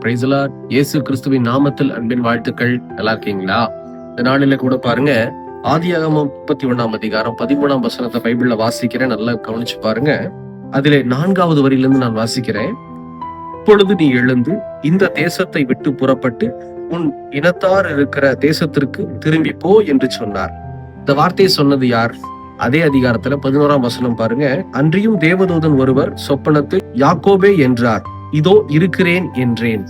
Praise the Lord. இயேசு கிறிஸ்துவின் நாமத்தில் அன்பின் வாழ்த்துக்கள். நல்லா இருக்கீங்களா? இந்த நாளில கூட பாருங்க, ஆதியாகமம் 31 அதிகாரம் 13 வசனத்தை பைபிள்ல வாசிக்கிறேன். நல்லா கவனிச்சு பாருங்க. அதிலே 4வது வரியிலிருந்து நான் வாசிக்கிறேன். இப்பொழுது நீ எழுந்து இந்த தேசத்தை விட்டு புறப்பட்டு உன் இனத்தார் இருக்கிற தேசத்திற்கு திரும்பி போ என்று சொன்னார். இந்த வார்த்தையை சொன்னது யார்? அதே அதிகாரத்துல 11 வசனம் பாருங்க. அன்றியும் தேவதூதன் ஒருவர் சொப்பனத்தில் யாக்கோபே என்றார். இதோ இருக்கிறேன் என்றேன்.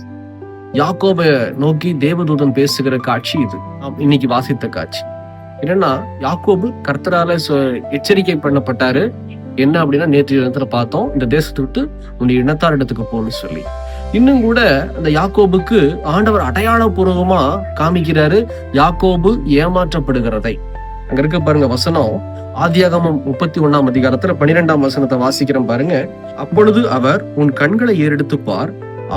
யாக்கோபை நோக்கி தேவதூதன் பேசுகிற காட்சி இது. நாம் இன்னைக்கு வாசித்த காட்சி என்னன்னா, யாக்கோபு கர்த்தரால எச்சரிக்கை பண்ணப்பட்டாரு. என்ன அப்படின்னா, நேற்று இடத்துல பார்த்தோம், இந்த தேசத்தை விட்டு உன்னுடைய இனத்தார் இடத்துக்கு போன்னு சொல்லி. இன்னும் கூட அந்த யாக்கோபுக்கு ஆண்டவர் அடையாளபூர்வமா காமிக்கிறாரு யாக்கோபு ஏமாற்றப்படுகிறதை. அங்க இருக்க பாருங்க வசனம், ஆதியாகமம் 31 அதிகாரத்துல 12 வசனத்தை வாசிக்கிறோம் பாருங்க. அப்பொழுது அவர், உன் கண்களை ஏறெடுத்து பார்,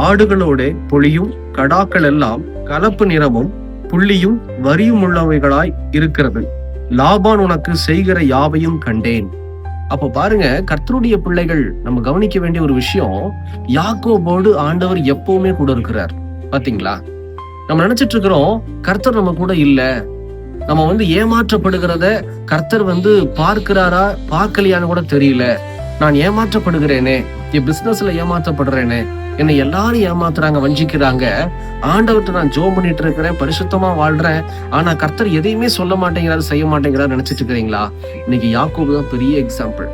ஆடுகளோட பொழியும் கடாக்கள் எல்லாம் கலப்பு நிறமும் புள்ளியும் வரியும் உள்ளவைகளாய் இருக்கிறது. லாபான் உனக்கு செய்கிற யாவையும் கண்டேன். அப்ப பாருங்க, கர்த்தருடைய பிள்ளைகள் நம்ம கவனிக்க வேண்டிய ஒரு விஷயம், யாக்கோபோடு ஆண்டவர் எப்பவுமே கூட இருக்கிறார். பாத்தீங்களா? நம்ம நினைச்சிட்டு இருக்கிறோம் கர்த்தர் நம்ம கூட இல்ல, நம்ம ஏமாற்றப்படுகிறத கர்த்தர் பார்க்கிறாரா பார்க்கலையான்னு கூட தெரியல. நான் ஏமாற்றப்படுகிறேனே, என் பிசினஸ்ல ஏமாற்றப்படுறேனே, என்னை எல்லாரும் ஏமாத்துறாங்க, வஞ்சிக்கிறாங்க. ஆண்டவர்கிட்ட நான் ஜோம் பண்ணிட்டு இருக்கிறேன், பரிசுத்தமா வாழ்றேன், ஆனா கர்த்தர் எதையுமே சொல்ல மாட்டேங்கிறாரு, செய்ய மாட்டேங்கிறாரு நினைச்சிட்டு இருக்கிறீங்களா? இன்னைக்கு யாக்கோபு தான் பெரிய எக்ஸாம்பிள்.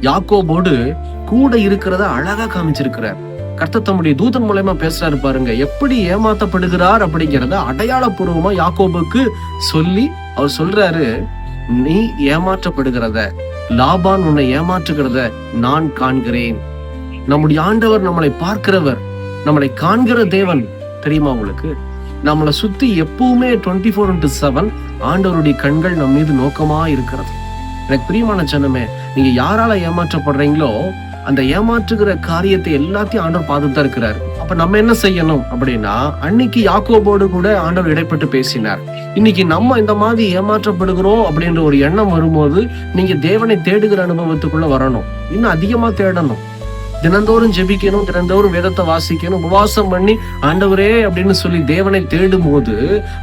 யாக்கோபோடு கூட இருக்கிறத அழகா காமிச்சிருக்கிறார். கர்த்தர் தம்முடைய தூதன் மூலமா பேசுறாரு பாருங்க. எப்படி ஏமாற்றப்படுகிறார் அப்படிங்கிறத அடையாளபூர்வமா யாக்கோபுக்கு சொல்லி அவர் சொல்றாரு, நீ ஏமாற்றப்படுகிறத, லாபான் உன்னை ஏமாற்றுகிறத நான் காண்கிறேன். நம்முடைய ஆண்டவர் நம்மளை பார்க்கிறவர், நம்மளை காண்கிற தேவன். தெரியுமா உங்களுக்கு? நம்மளை சுத்தி எப்பவுமே 24/7 ஆண்டவருடைய கண்கள் நம் மீது நோக்கமா இருக்கிறது. எனக்கு பிரியமான ஜனமே, நீங்க யாரால ஏமாற்றப்படுறீங்களோ அந்த ஏமாற்றுகிற காரியத்தை எல்லாத்தையும் ஆண்டவர் பார்த்துட்டு தான் இருக்கிறாரு. அப்ப நம்ம என்ன செய்யணும் அப்படின்னா, அன்னைக்கு யாக்கோபோடு கூட ஆண்டவர் இடைப்பட்டு பேசினார். இன்னைக்கு நம்ம இந்த மாதிரி ஏமாற்றப்படுகிறோம் அப்படின்ற ஒரு எண்ணம் வரும்போது, நீங்க தேவனை தேடுகிற அனுபவத்துக்குள்ள வரணும். இன்னும் அதிகமா தேடணும். தினந்தோறும் ஜெபிக்கணும், தினந்தோறும் வேதத்தை வாசிக்கணும், உபவாசம் பண்ணி ஆண்டவரே அப்படின்னு சொல்லி தேவனை தேடும் போது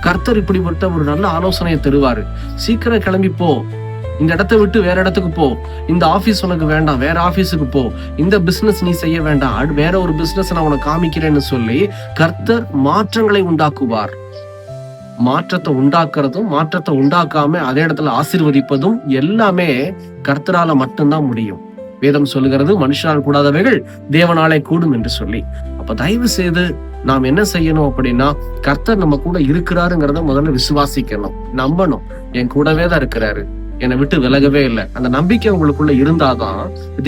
கர்த்தர் இப்படிப்பட்ட ஒரு நல்ல ஆலோசனையை தருவாரு. சீக்கிரம் கிளம்பி போ, இந்த இடத்தை விட்டு வேற இடத்துக்கு போ, இந்த ஆபீஸ் உனக்கு வேண்டாம், வேற ஆபீஸுக்கு போ, இந்த பிசினஸ் நீ செய்ய வேண்டாம், வேற ஒரு பிசினஸ் நான் உனக்கு காமிக்கிறேன்னு சொல்லி கர்த்தர் மாற்றங்களை உண்டாக்குவார். மாற்றத்தை உண்டாக்குறதும் மாற்றத்தை உண்டாக்காம அதே இடத்துல ஆசீர்வதிப்பதும் எல்லாமே கர்த்தரால மட்டும்தான் முடியும். வேதம் சொல்லுகிறது, மனுஷனால் கூடாதவைகள் தேவனாலே கூடும் என்று சொல்லி. அப்ப தயவு செய்து நாம் என்ன செய்யணும் அப்படின்னா, கர்த்தர் நம்ம கூட இருக்கிறாருங்கிறத முதல்ல விசுவாசிக்கணும், நம்பணும். என் கூடவே தான் இருக்கிறாரு, என்னை விட்டு விலகவே இல்லை. அந்த நம்பிக்கை உங்களுக்குள்ள இருந்தாதான்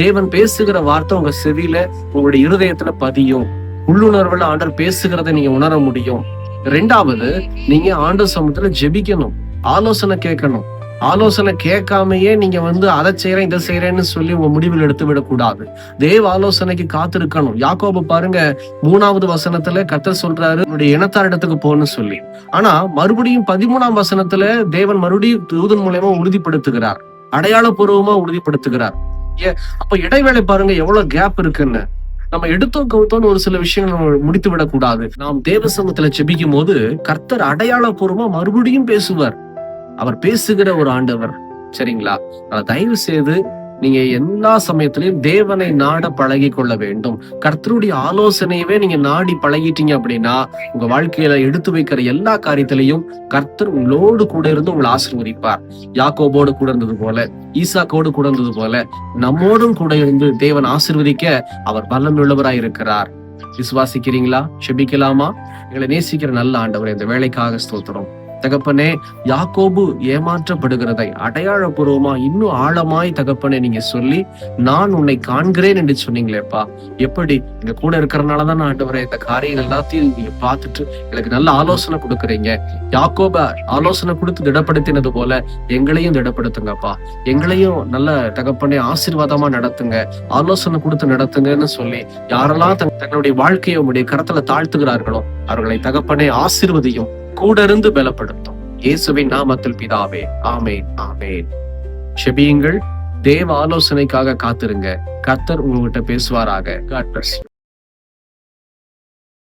தேவன் பேசுகிற வார்த்தை உங்க செவியில, உங்களுடைய இருதயத்துல பதியும். உள்ளுணர்வுல ஆண்டவர் பேசுகிறத நீங்க உணர முடியும். 2வது, நீங்க ஆண்டவர் சமூகத்துல ஜெபிக்கணும், ஆலோசனை கேட்கணும். ஆலோசனை கேட்காமையே நீங்க அதை செய்யறேன் இதை செய்யறேன்னு சொல்லி உங்க முடிவில் எடுத்து விடக்கூடாது. தேவ ஆலோசனைக்கு காத்திருக்கணும். யாக்கோபு பாருங்க, 3வது வசனத்துல கர்த்தர் சொல்றாரு, உன்னுடைய இனத்தார் இடத்துக்கு போன்னு சொல்லி. ஆனா மறுபடியும் 13 வசனத்துல தேவன் மறுபடியும் தூதன் மூலமா உறுதிப்படுத்துகிறார், அடையாளபூர்வமா உறுதிப்படுத்துகிறார். அப்ப இடைவேளை பாருங்க எவ்வளவு கேப் இருக்குன்னு. நம்ம எடுத்தோம் கவுத்தோன்னு ஒரு சில விஷயங்கள் நம்ம முடித்து விடக்கூடாது. நாம் தேவ சமூகத்துல ஜெபிக்கும் போது கர்த்தர் அடையாளபூர்வமா மறுபடியும் பேசுவார். அவர் பேசுகிற ஒரு ஆண்டவர். சரிங்களா? தயவு செய்து நீங்க எல்லா சமயத்திலையும் தேவனை நாட பழகி கொள்ள வேண்டும். கர்த்தருடைய ஆலோசனையவே நீங்க நாடி பழகிட்டீங்க அப்படின்னா, உங்க வாழ்க்கையில எடுத்து வைக்கிற எல்லா காரியத்திலையும் கர்த்தர் உங்களோடு கூட இருந்து உங்களை ஆசீர்வதிப்பார். யாக்கோபோடு கூட இருந்தது போல, ஈசாக்கோடு கூட இருந்தது போல, நம்மோடும் கூட இருந்து தேவன் ஆசீர்வதிக்க அவர் வல்லமை உள்ளவராய் இருக்கிறார். விசுவாசிக்கிறீங்களா? செபிக்கலாமா? எங்களை நேசிக்கிற நல்ல ஆண்டவரே, இந்த வேலைக்காக ஸ்தோத்திரம். தகப்பனே, யாக்கோபு ஏமாற்றப்படுகிறதை அடையாளபூர்வமா இன்னும் ஆழமாய் தகப்பனே நீங்க சொல்லி, நான் உன்னை காண்கிறேன் என்று சொன்னீங்களேப்பா. எப்படி இங்க கூட இருக்கிறதுனாலதான் ஆண்டவரே இந்த காரியங்கள் எல்லாத்தையும் நீங்க பார்த்துட்டு எனக்கு நல்ல ஆலோசனை கொடுக்குறீங்க. யாக்கோப ஆலோசனை கொடுத்து திடப்படுத்தினது போல எங்களையும் திடப்படுத்துங்கப்பா. எங்களையும் நல்ல தகப்பனே ஆசீர்வாதமா நடத்துங்க, ஆலோசனை கொடுத்து நடத்துங்கன்னு சொல்லி யாரெல்லாம் தங்களுடைய வாழ்க்கையை உங்களுடைய கரத்துல தாழ்த்துகிறார்களோ அவர்களை தகப்பனே ஆசீர்வதியும், கூட இருந்து பலப்படுத்தும். இயேசுவின் நாமத்தில் பிதாவே, ஆமேன், ஆமேன். செபியுங்கள், தேவ ஆலோசனைக்காக காத்திருங்க. கர்த்தர் உங்ககிட்ட பேசுவாராக. God bless you.